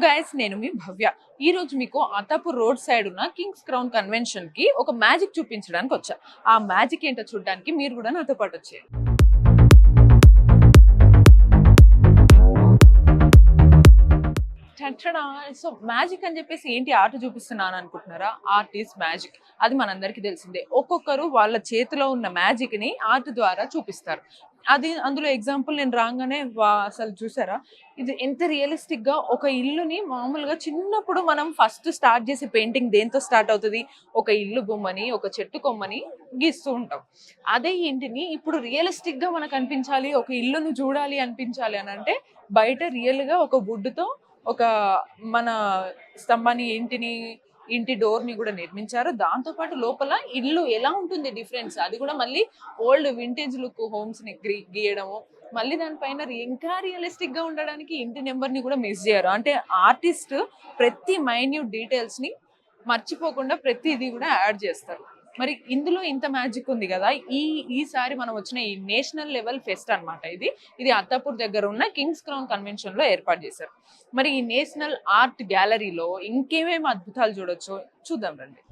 Guys, నేను మీ భవ్య. ఈ రోజు మీకు అత్తాపూర్ రోడ్ సైడ్ ఉన్న కింగ్స్ క్రౌన్ కన్వెన్షన్ కి ఒక మ్యాజిక్ చూపించడానికి వచ్చా. ఆ మ్యాజిక్ ఏంటో చూడడానికి మీరు కూడా నాతో పాటు వచ్చేయండి. సో మ్యాజిక్ అని చెప్పేసి ఏంటి ఆర్ట్ చూపిస్తున్నాను అనుకుంటున్నారా? ఆర్ట్ ఈస్ మ్యాజిక్, అది మనందరికీ తెలిసిందే. ఒక్కొక్కరు వాళ్ళ చేతిలో ఉన్న మ్యాజిక్ ని ఆర్ట్ ద్వారా చూపిస్తారు. అది అందులో ఎగ్జాంపుల్ నేను రాగానే అసలు చూసారా, ఇది ఎంత రియలిస్టిక్ గా ఒక ఇల్లుని మామూలుగా చిన్నప్పుడు మనం ఫస్ట్ స్టార్ట్ చేసే పెయింటింగ్ దేంతో స్టార్ట్ అవుతుంది? ఒక ఇల్లు బొమ్మని, ఒక చెట్టు కొమ్మని గీస్తూ ఉంటాం. అదే ఇంటిని ఇప్పుడు రియలిస్టిక్ గా మనకు అనిపించాలి, ఒక ఇల్లును చూడాలి అనిపించాలి అని అంటే బయట రియల్ గా ఒక వుడ్ తో ఒక మన స్తంభాన్ని, ఇంటి డోర్ ని కూడా నిర్మించారు. దాంతో పాటు లోపల ఇల్లు ఎలా ఉంటుంది డిఫరెన్స్, అది కూడా మళ్ళీ ఓల్డ్ వింటేజ్ లుక్ హోమ్స్ ని గీయడము, మళ్ళీ దానిపైన ఇంకా రియలిస్టిక్ గా ఉండడానికి ఇంటి నెంబర్ ని కూడా మిస్ చేయరు. అంటే ఆర్టిస్ట్ ప్రతి మైన్యూట్ డీటెయిల్స్ ని మర్చిపోకుండా ప్రతిదీ కూడా యాడ్ చేస్తారు. మరి ఇందులో ఇంత మ్యాజిక్ ఉంది కదా. ఈసారి మనం వచ్చిన ఈ నేషనల్ లెవెల్ ఫెస్ట్ అనమాట. ఇది అత్తాపూర్ దగ్గర ఉన్న కింగ్స్ క్రౌన్ కన్వెన్షన్ లో ఏర్పాటు చేశారు. మరి ఈ నేషనల్ ఆర్ట్ గ్యాలరీలో ఇంకేమేమి అద్భుతాలు చూడొచ్చో చూద్దాం రండి.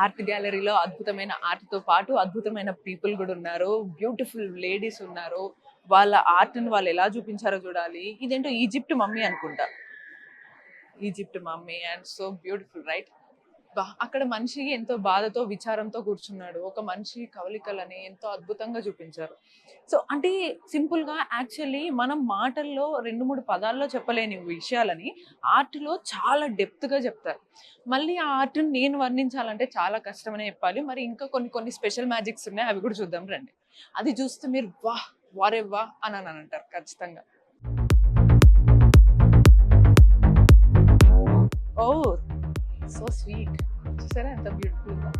ఆర్ట్ గ్యాలరీలో అద్భుతమైన ఆర్ట్ తో పాటు అద్భుతమైన పీపుల్ కూడా ఉన్నారు. బ్యూటిఫుల్ లేడీస్ ఉన్నారు. వాళ్ళ ఆర్ట్ ని వాళ్ళు ఎలా చూపించారో చూడాలి. ఇదేంటో ఈజిప్ట్ మమ్మీ అనుకుంటా, Egypt mummy and so beautiful right. అక్కడ మనిషి ఎంతో బాధతో విచారంతో కూర్చున్నాడు. ఒక మనిషి కవలికలని ఎంతో అద్భుతంగా చూపించారు. సో అంటే సింపుల్ గా యాక్చువల్లీ మనం మాటల్లో 2-3 పదాల్లో చెప్పలేని విషయాలని ఆర్ట్ లో చాలా డెప్త్ గా చెప్తారు. మళ్ళీ ఆ ఆర్ట్ నేను వర్ణించాలంటే చాలా కష్టమనే చెప్పాలి. మరి ఇంకా కొన్ని స్పెషల్ మ్యాజిక్స్ ఉన్నాయి, అవి కూడా చూద్దాం రండి. అది చూస్తే మీరు వారెవ్వా అని అంటారు ఖచ్చితంగా. ఓ సో స్వీట్, చూసారా ఎంత బ్యూటిఫుల్ గా.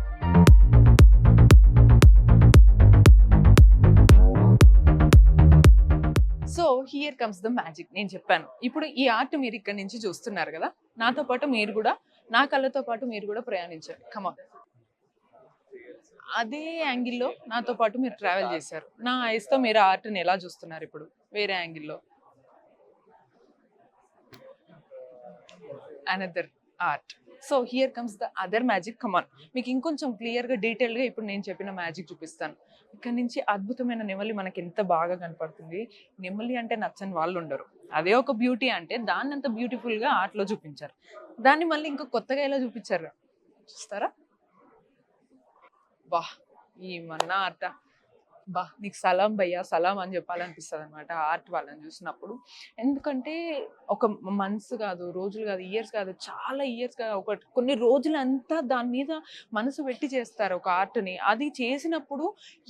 So here comes the magic. నేను చెప్పాను, ఇప్పుడు ఈ ఆర్ట్ మీరు ఇక్కడ నుంచి చూస్తున్నారు కదా, నాతో పాటు మీరు కూడా, నా కళ్ళతో పాటు మీరు కూడా ప్రయాణించండి. కమాన్. అదే యాంగిల్లో నాతో పాటు మీరు ట్రావెల్ చేశారు. నా ఐస్ తో మీరు ఆర్ట్ని ఎలా చూస్తున్నారు ఇప్పుడు వేరే యాంగిల్లో. Another art. So here comes the other magic. Come on, మీకు ఇంకొంచెం క్లియర్గా డీటెయిల్గా ఇప్పుడు నేను చెప్పిన మ్యాజిక్ చూపిస్తాను. ఇక్కడ నుంచి అద్భుతమైన నెమలి మనకి ఎంత బాగా కనపడుతుంది. నెమలి అంటే నచ్చని వాళ్ళు ఉండరు. అదే ఒక బ్యూటీ అంటే దాన్ని అంత బ్యూటిఫుల్గా ఆర్ట్లో చూపించారు. దాన్ని మళ్ళీ ఇంకా కొత్తగా ఎలా చూపించారు చూస్తారా? ఏమన్నా ఆర్ట్. నీకు సలాం భయ్యా, సలాం అని చెప్పాలనిపిస్తుంది అనమాట ఆర్ట్ వాళ్ళని చూసినప్పుడు. ఎందుకంటే ఒక మంత్స్ కాదు, రోజులు కాదు, ఇయర్స్ కాదు, చాలా ఇయర్స్ కాదు, కొన్ని రోజులంతా దాని మీద మనసు పెట్టి చేస్తారు ఒక ఆర్ట్ని. అది చేసినప్పుడు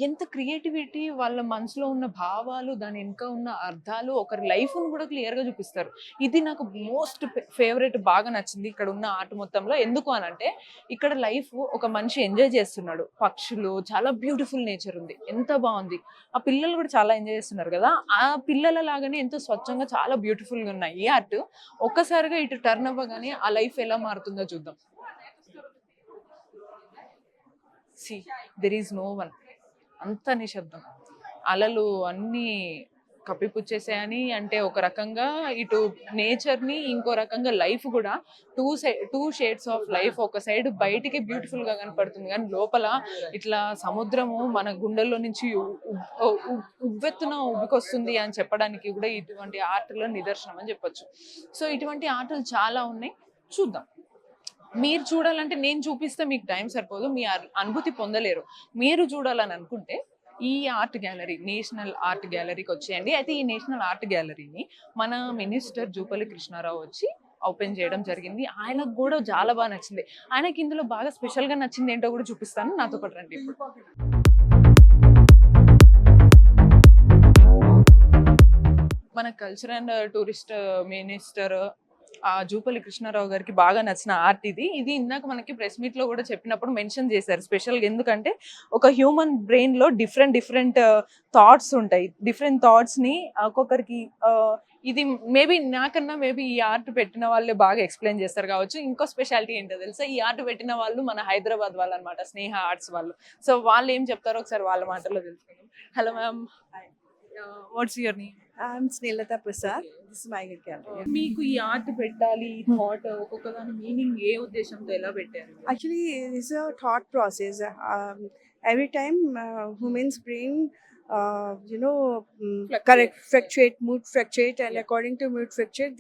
ఎంత క్రియేటివిటీ, వాళ్ళ మనసులో ఉన్న భావాలు, దాని వెనుక ఉన్న అర్థాలు, ఒకరి లైఫ్ను కూడా క్లియర్గా చూపిస్తారు. ఇది నాకు మోస్ట్ ఫేవరెట్, బాగా నచ్చింది ఇక్కడ ఉన్న ఆర్ట్ మొత్తంలో. ఎందుకు అని అంటే ఇక్కడ లైఫ్ ఒక మనిషి ఎంజాయ్ చేస్తున్నాడు. పక్షులు, చాలా బ్యూటిఫుల్ నేచర్ ఉంది, ఎంత బాగుంది. ఆ పిల్లలు కూడా చాలా ఎంజాయ్ చేస్తున్నారు కదా. ఆ పిల్లల లాగానే ఎంతో స్వచ్ఛంగా చాలా బ్యూటిఫుల్ గా ఉన్నాయి ఈ ఆర్ట్. ఒక్కసారిగా ఇటు టర్న్ అవ్వగానే ఆ లైఫ్ ఎలా మారుతుందో చూద్దాం. See there is no one. అంత నిశ్శబ్దం, అలలు అన్నీ కప్పిపుచ్చేసాయని అంటే ఒక రకంగా ఇటు నేచర్ని, ఇంకో రకంగా లైఫ్ కూడా టూ షేడ్స్ ఆఫ్ లైఫ్. ఒక సైడ్ బయటికి బ్యూటిఫుల్ గా కనపడుతుంది కానీ లోపల ఇట్లా సముద్రము మన గుండెల్లో నుంచి ఉవ్వెత్తున ఉబ్బికొస్తుంది అని చెప్పడానికి కూడా ఇటువంటి ఆర్ట్లో నిదర్శనం అని చెప్పొచ్చు. సో ఇటువంటి ఆర్ట్లు చాలా ఉన్నాయి, చూద్దాం. మీరు చూడాలంటే నేను చూపిస్తే మీకు టైం సరిపోదు, మీ అనుభూతి పొందలేరు. మీరు చూడాలని అనుకుంటే ఈ ఆర్ట్ గ్యాలరీ, నేషనల్ ఆర్ట్ గ్యాలరీకి వచ్చేయండి. అయితే ఈ నేషనల్ ఆర్ట్ గ్యాలరీని మన మినిస్టర్ జూపల్లి కృష్ణారావు వచ్చి ఓపెన్ చేయడం జరిగింది. ఆయనకు కూడా చాలా బాగా నచ్చింది. ఆయనకి ఇందులో బాగా స్పెషల్గా నచ్చింది ఏంటో కూడా చూపిస్తాను, నాతో పాటు రండి. ఇప్పుడు మన culture and tourist minister Jupalli Krishnarao గారికి బాగా నచ్చిన ఆర్ట్ ఇది. ఇది ఇందాక మనకి ప్రెస్ మీట్ లో కూడా చెప్పినప్పుడు మెన్షన్ చేశారు స్పెషల్గా. ఎందుకంటే ఒక హ్యూమన్ బ్రెయిన్ లో డిఫరెంట్ డిఫరెంట్ థాట్స్ ఉంటాయి. డిఫరెంట్ థాట్స్ ని ఒక్కొక్కరికి ఇది మేబీ నాకన్నా మేబీ ఈ ఆర్ట్ పెట్టిన వాళ్ళే బాగా ఎక్స్ప్లెయిన్ చేస్తారు కావచ్చు. ఇంకో స్పెషాలిటీ ఏంటో తెలుసా, ఈ ఆర్ట్ పెట్టిన వాళ్ళు మన హైదరాబాద్ వాళ్ళు అనమాట, స్నేహ ఆర్ట్స్ వాళ్ళు. సో వాళ్ళు ఏం చెప్తారో ఒకసారి వాళ్ళ మాటల్లో తెలుసుకుందాం. Hello ma'am, what's your name? I'm Snehata Prasad. This is my gallery. మీకు ఈ ఆర్ట్ పెట్టాలి థాట్ ఒక్కొక్క దాని మీనింగ్ ఏ ఉద్దేశంతో ఎలా పెట్టారు? Actually, it's a thought process. Every time women's brain, correct fluctuate, mood fluctuate, and according to mood fluctuate,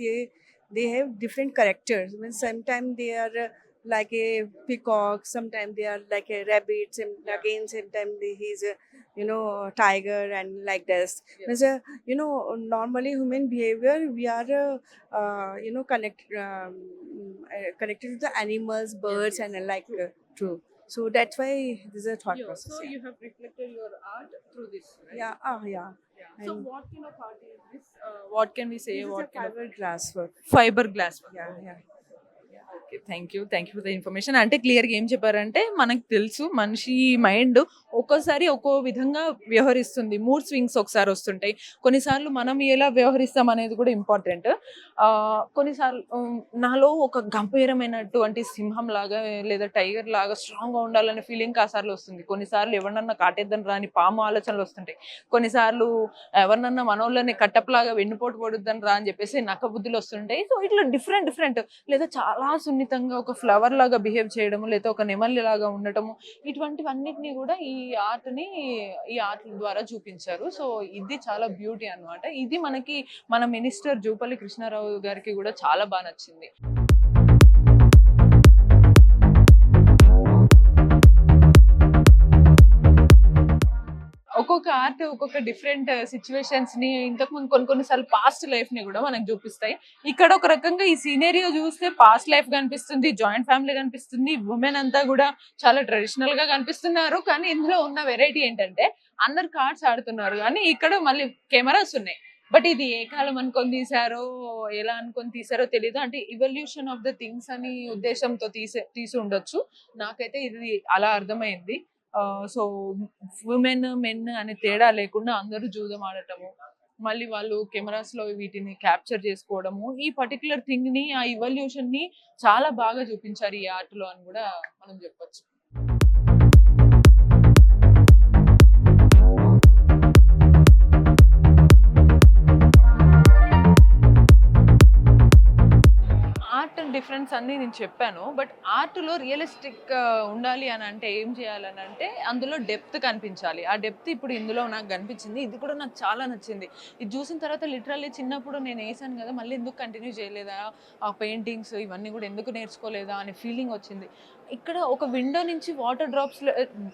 they have different characters. I mean, sometimes they are like a peacock, sometimes they are like a rabbit, again sometimes he's a tiger and like this. Yeah. Means, normally human behavior we are connected to the animals, birds, Yes. and like true. So that's why this is a thought process. So yeah. you have reflected your art through this, right? Yeah, yeah. So And what kind of art is this? What can we say? this is What a kind of fiberglass work. fiberglass? Yeah. Okay, thank you for the information. అంటే క్లియర్గా ఏం చెప్పారంటే, మనకు తెలుసు మనిషి mind ఒక్కోసారి ఒక్కో విధంగా వ్యవహరిస్తుంది. మూడ్ స్వింగ్స్ ఒకసారి వస్తుంటాయి. కొన్నిసార్లు మనం ఎలా వ్యవహరిస్తాం అనేది కూడా ఇంపార్టెంట్. కొన్నిసార్లు నాలో ఒక గంభీరమైనటువంటి సింహం లాగా లేదా టైగర్ లాగా స్ట్రాంగ్గా ఉండాలనే ఫీలింగ్ కాసార్లు వస్తుంది. కొన్నిసార్లు ఎవరినన్నా కాటేద్దని రాని పాము ఆలోచనలు వస్తుంటాయి. కొన్నిసార్లు ఎవరినన్నా మనోళ్ళని కట్టప్లాగా వెన్నుపోటు పడుద్దని రా అని చెప్పేసి నక్క బుద్ధులు వస్తుంటాయి. సో ఇట్లా డిఫరెంట్ లేదా చాలా సున్నితంగా ఒక ఫ్లవర్ లాగా బిహేవ్ చేయడము, లేదా ఒక నెమలి లాగా ఉండటము, ఇటువంటివన్నిటిని కూడా ఈ ఆర్ట్ ద్వారా చూపించారు. సో ఇది చాలా బ్యూటీ అన్నమాట. ఇది మనకి మన మినిస్టర్ జూపల్లి కృష్ణారావు గారికి కూడా చాలా బాగా నచ్చింది. ఒక్కొక్క ఆర్ట్ ఒక్కొక్క డిఫరెంట్ సిచ్యువేషన్స్ ని, ఇంతకుముందు కొన్నిసార్లు పాస్ట్ లైఫ్ ని కూడా మనకు చూపిస్తాయి. ఇక్కడ ఒక రకంగా ఈ సీనేరియో చూస్తే పాస్ట్ లైఫ్ కనిపిస్తుంది, జాయింట్ ఫ్యామిలీ కనిపిస్తుంది, ఉమెన్ అంతా కూడా చాలా ట్రెడిషనల్ గా కనిపిస్తున్నారు. కానీ ఇందులో ఉన్న వెరైటీ ఏంటంటే అందరు కార్డ్స్ ఆడుతున్నారు, కానీ ఇక్కడ మళ్ళీ కెమెరాస్ ఉన్నాయి. బట్ ఇది ఏ కాలం అనుకొని తీసారో, ఎలా అనుకొని తీసారో తెలియదు. అంటే ఇవల్యూషన్ ఆఫ్ ద థింగ్స్ అని ఉద్దేశంతో తీసి ఉండొచ్చు. నాకైతే ఇది అలా అర్థమైంది. సో ఉమెన్ మెన్ అనే తేడా లేకుండా అందరూ జూదం ఆడటము, మళ్ళీ వాళ్ళు కెమెరాస్ లో వీటిని క్యాప్చర్ చేసుకోవడము, ఈ పర్టికులర్ థింగ్ ని, ఆ ఇవల్యూషన్ ని చాలా బాగా చూపించారు ఈ ఆర్ట్ లో అని కూడా మనం చెప్పొచ్చు. ఆర్ట్ డిఫరెన్స్ అన్ని నేను చెప్పాను. బట్ ఆర్ట్లో రియలిస్టిక్ ఉండాలి అని అంటే ఏం చేయాలని అంటే అందులో డెప్త్ కనిపించాలి. ఆ డెప్త్ ఇప్పుడు ఇందులో నాకు కనిపించింది. ఇది కూడా నాకు చాలా నచ్చింది. ఇది చూసిన తర్వాత లిటరల్లీ చిన్నప్పుడు నేను వేసాను కదా, మళ్ళీ ఎందుకు కంటిన్యూ చేయలేదా, ఆ పెయింటింగ్స్ ఇవన్నీ కూడా ఎందుకు నేర్చుకోలేదా అనే ఫీలింగ్ వచ్చింది. ఇక్కడ ఒక విండో నుంచి వాటర్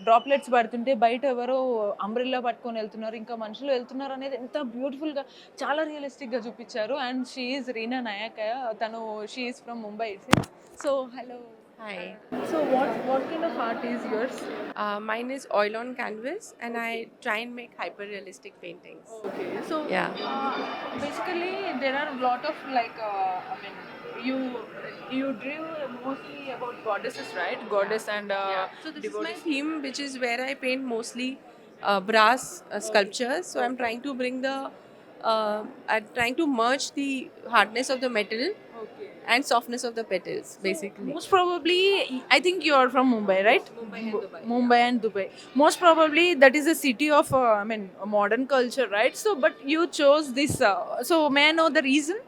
డ్రాప్లెట్స్ పడుతుంటే బయట ఎవరో అంబ్రెల్లా పట్టుకొని వెళ్తున్నారు, ఇంకా మనుషులు వెళ్తున్నారు అనేది ఎంత బ్యూటిఫుల్గా, చాలా రియలిస్టిక్గా చూపించారు. And she is Reena Nayak, తను she is from Mumbai. So hello. Hi, So what kind of art is yours? mine is oil on canvas and I try and make hyper realistic paintings. Okay. So Yeah. basically there are a lot of like I mean you drew mostly about goddesses, right? Goddess and So this is my devotees. theme, which is where I paint mostly brass sculptures. So I'm trying to bring I'm trying to merge the hardness of the metal Okay. and softness of the petals, basically. Most probably, I think you are from Mumbai, right? Mumbai and Dubai, Mumbai and Dubai. Most probably, that is a city of, I mean, modern culture, right? So, but you chose this. So, may I know the reason?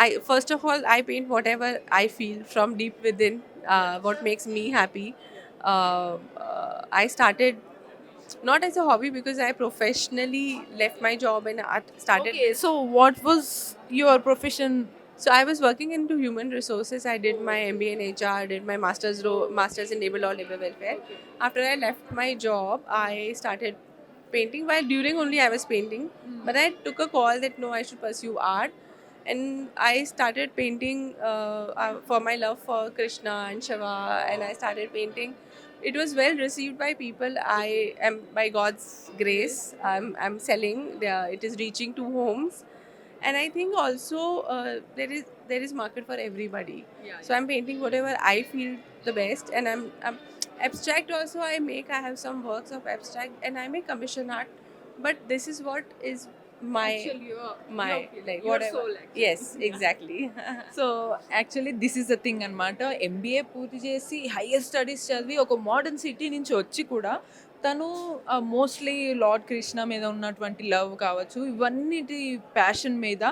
I first of all I paint whatever I feel from deep within, what makes me happy. I started not as a hobby because I professionally left my job and started. Okay. So, what was your profession? So I was working into human resources. I did my MBA in HR, did my master's in labor law, labor welfare. After I left my job, I started painting. While during only I was painting, but I took a call that no, I should pursue art, and I started painting for my love for Krishna and Shiva, and I started painting. It was well received by people. I am, by God's grace, I'm selling. It is reaching to homes. And I think also there is market for everybody. So I'm painting whatever I feel the best, and I'm abstract also. I have some works of abstract, and I make commission art, but this is what is my like whatever. Yes, exactly. So actually this is the thing అనమాట. MBA పూర్తి చేసి higher studies చదివి ఒక modern city నుంచి వచ్చి కూడా తను mostly lord Krishna మీద ఉన్నటువంటి లవ్ కావచ్చు, ఇవన్నిటి ప్యాషన్ మీద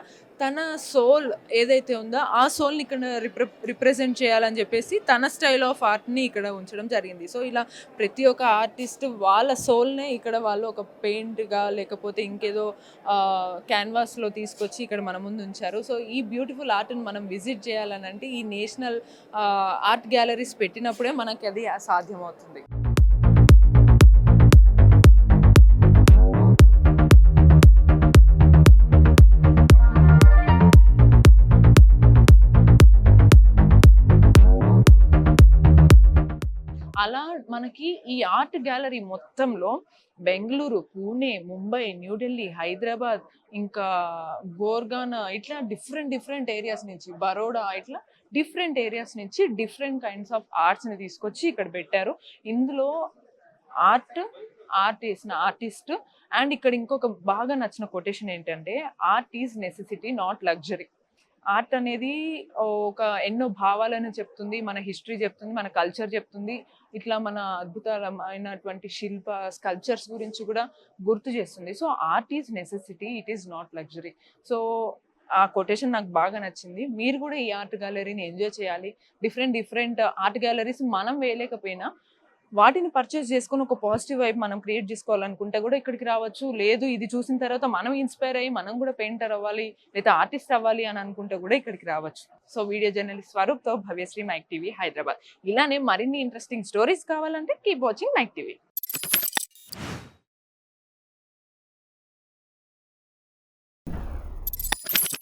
తన సోల్ ఏదైతే ఉందో ఆ సోల్ని ఇక్కడ రిప్రజెంట్ చేయాలని చెప్పేసి తన స్టైల్ ఆఫ్ ఆర్ట్ని ఇక్కడ ఉంచడం జరిగింది. సో ఇలా ప్రతి ఒక్క ఆర్టిస్ట్ వాళ్ళ సోల్నే ఇక్కడ వాళ్ళు ఒక పెయింట్గా లేకపోతే ఇంకేదో క్యాన్వాస్లో తీసుకొచ్చి ఇక్కడ మన ముందు ఉంచారు. సో ఈ బ్యూటిఫుల్ ఆర్ట్ని మనం విజిట్ చేయాలని అంటే ఈ నేషనల్ ఆర్ట్ గ్యాలరీస్ పెట్టినప్పుడే మనకి అది సాధ్యమవుతుంది. అలా మనకి ఈ ఆర్ట్ గ్యాలరీ మొత్తంలో బెంగళూరు, పూణే, ముంబై, న్యూఢిల్లీ, హైదరాబాద్, ఇంకా గోర్గాన్, ఇట్లా డిఫరెంట్ ఏరియాస్ నుంచి, బరోడా, ఇట్లా డిఫరెంట్ ఏరియాస్ నుంచి డిఫరెంట్ కైండ్స్ ఆఫ్ ఆర్ట్స్ని తీసుకొచ్చి ఇక్కడ పెట్టారు. ఇందులో ఆర్ట్ వేసిన ఆర్టిస్ట్ అండ్ ఇక్కడ ఇంకొక బాగా నచ్చిన కొటేషన్ ఏంటంటే art is necessity not luxury. Art అనేది ఒక ఎన్నో భావాలను చెప్తుంది, మన హిస్టరీ చెప్తుంది, మన కల్చర్ చెప్తుంది, ఇట్లా మన అద్భుతమైనటువంటి స్కల్ప్చర్స్ గురించి కూడా గుర్తు చేస్తుంది. So art is necessity, it is not luxury. So ఆ కొటేషన్ నాకు బాగా నచ్చింది. మీరు కూడా ఈ ఆర్ట్ గ్యాలరీని ఎంజాయ్ చేయాలి. డిఫరెంట్ ఆర్ట్ గ్యాలరీస్ మనం వేయలేకపోయినా వాటిని పర్చేస్ చేసుకుని ఒక పాజిటివ్ వైబ్ మనం క్రియేట్ చేసుకోవాలనుకుంటే కూడా ఇక్కడికి రావచ్చు. లేదు ఇది చూసిన తర్వాత మనం ఇన్స్పైర్ అయ్యి మనం కూడా పెయింటర్ అవ్వాలి లేదా ఆర్టిస్ట్ అవ్వాలి అని అనుకుంటే కూడా ఇక్కడికి రావచ్చు. సో వీడియో జర్నలిస్ట్ స్వరూప్తో భవ్యశ్రీ, మైక్ టీవీ, హైదరాబాద్. ఇలానే మరిన్ని ఇంట్రెస్టింగ్ స్టోరీస్ కావాలంటే కీప్ వాచింగ్ మైక్ టీవీ.